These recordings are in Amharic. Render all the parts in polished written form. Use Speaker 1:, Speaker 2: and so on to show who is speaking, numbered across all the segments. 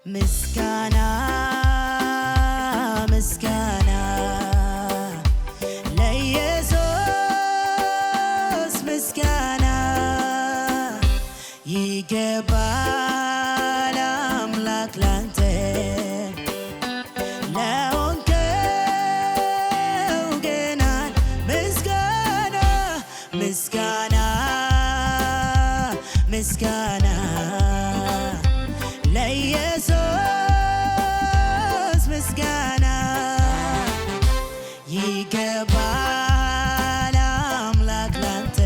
Speaker 1: ምስጋና ምስጋና ለኢየሱስ ምስጋና ይገባል አምላክ ላንተ ለሆንከው ገናን ምስጋና ምስጋና ምስጋና ለኢየሱስ ምስጋና ይገባል አምላክ ላንተ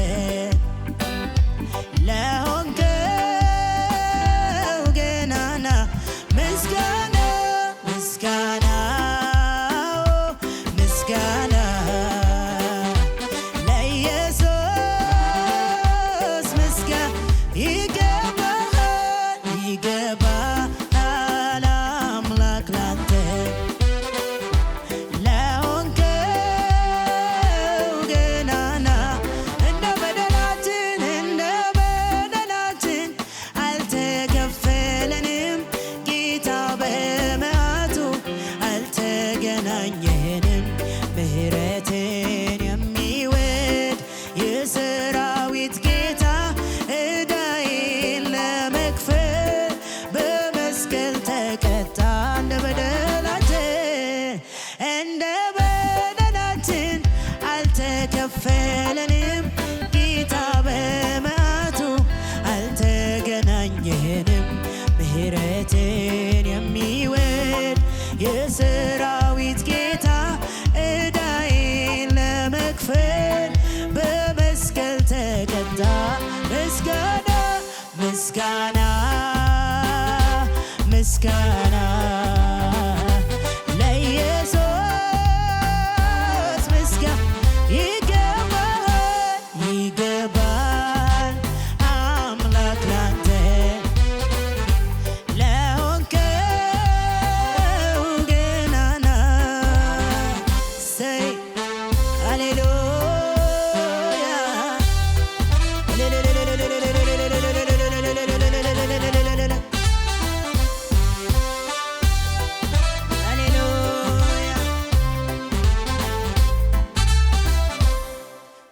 Speaker 1: ለሆንከው ገናና ምስጋና ምስጋና ምስጋና ለኢየሱስ ምስጋና ይገባል ይገባል አምላክ ላንተ ለሆንከው ገናና እንደ በደላችን አልተከፈለንም ጌታ በመዓቱ አልተገናኘንም ምሕረትን የሚወድ የሰራዊት ጌታ ዕዳዬን ለመክፈል በመስቀል ተቀጣ እንደ በደላችን አልተከፈለንም ጌታ በመዓቱ አልተገናኘንም ምሕረትን የሚወድ የሰራዊት ጌታ ዕዳዬን ለመክፈል በመስቀል ተቀጣ ምስጋና ምስጋና ምስጋና ለኢየሱስ ምስጋና ይገባል ይገባል አምላክ ላንተ ለሆንከው ገናና ሰይ ሃሌሉያ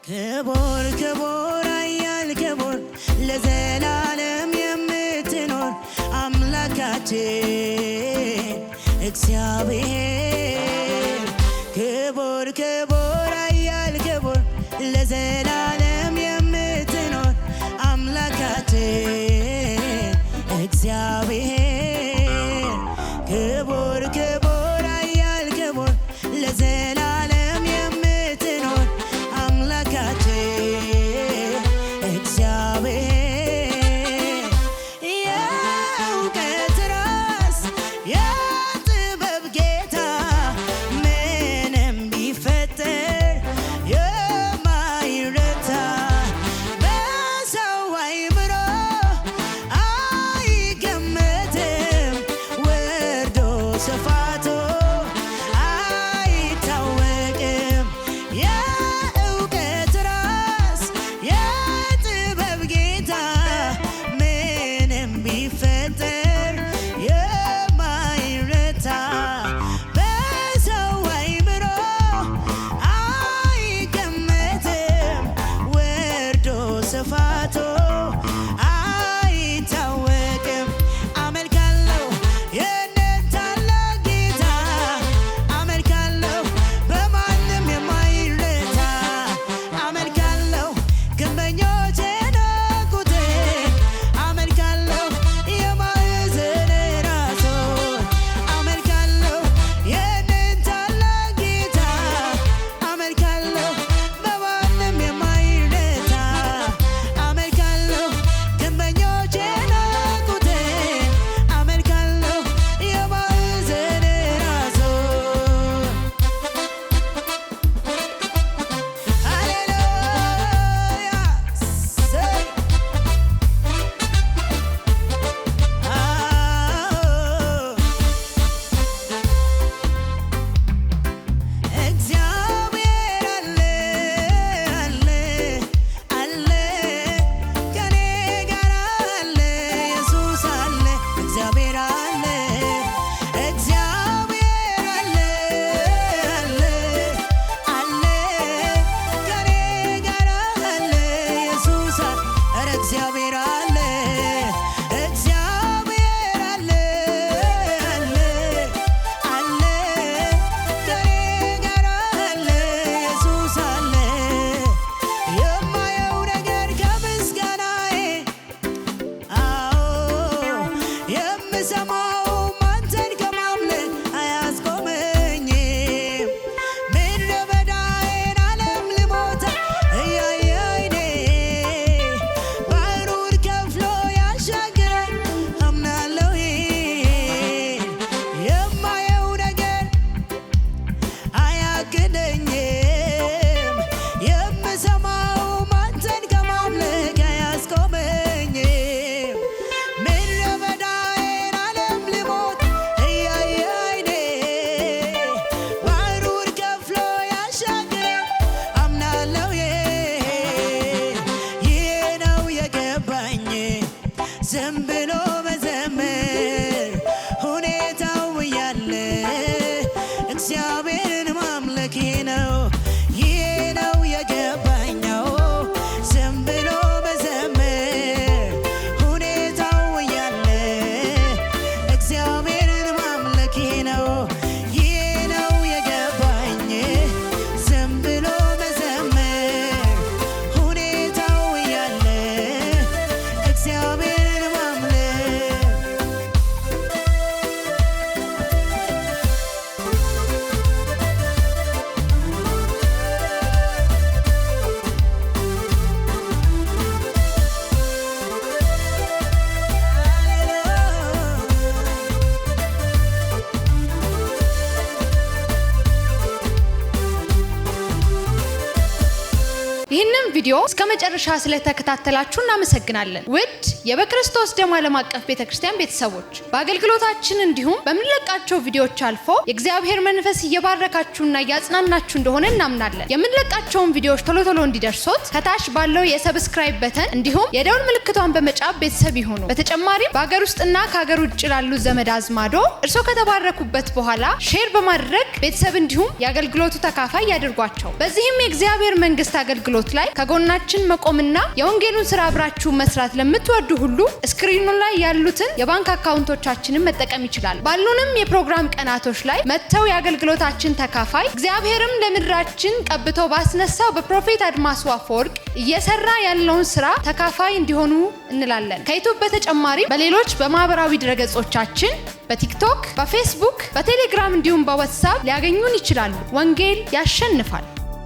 Speaker 1: ክቡር ክቡር ኃያል ክቡር ለዘላለም የምትኖር አምላካችን እግዚአብሔር ክቡር ክቡር ኃያል ክቡር ለዘላለም የምትኖር አምላካችን እግዚአብሔር ክቡር ክቡር ኃያል ክቡር ለዘላለም የምትኖር አምላካችን እግዚአብሔር የእውቀት ራስ የጥበብ ጌታ ምንም ቢፈጠር የማይረታ በሰው አእምሮ አይገመትም ወርዶ ስፋት
Speaker 2: ቪዲዮ እስከመጨረሻ ስለተከታተላችሁ እናመሰግናለን። ውድ የበክርስቶስ ደም ዓለም አቀፍ ቤተክርስቲያን ቤተሰቦች በአገልግሎታችን እንዲሁም በምንለቃቸው ቪዲዮዎች አልፎ የእግዚአብሔር መንፈስ እየባረካችሁና እያጽናናችሁ እንደሆነ እናምናለን። የምንለቃቸውን ቪዲዮዎች ቶሎ እንዲደርሶት ከታች ባለው የሰብስክራይብ በተን እንዲሁም የደውል ምልክቷን በመጫን ቤተሰብ ይሁኑ። በተጨማሪም በአገር ውስጥና ከሀገር ውጭ ላሉ ዘመድ አዝማዶ እርሶ ከተባረኩበት በኋላ ሼር በማድረግ ቤተሰብ እንዲሁም የአገልግሎቱ ተካፋይ ያድርጓቸው። በዚህም የእግዚአብሔር መንግስት አገልግሎት ላይ ከጎናችን መቆምና የወንጌሉን ስራ አብራችሁ መስራት ለምትወዱ ሁሉ ስክሪኑ ላይ ያሉትን የባንክ አካውንቶቻችንን መጠቀም ይችላል። ባሉንም የፕሮግራም ቀናቶች ላይ መተው የአገልግሎታችን ተካፋይ እግዚአብሔርም ለምድራችን ቀብቶ ባስነሳው በፕሮፌት አድማሱ አፈወርቅ እየሰራ ያለውን ስራ ተካፋይ እንዲሆኑ እንላለን። ከዩቲዩብ በተጨማሪ በሌሎች በማህበራዊ ድረገጾቻችን በቲክቶክ፣ በፌስቡክ፣ በቴሌግራም እንዲሁም በዋትስአፕ ሊያገኙን ይችላሉ። ወንጌል ያሸንፋል።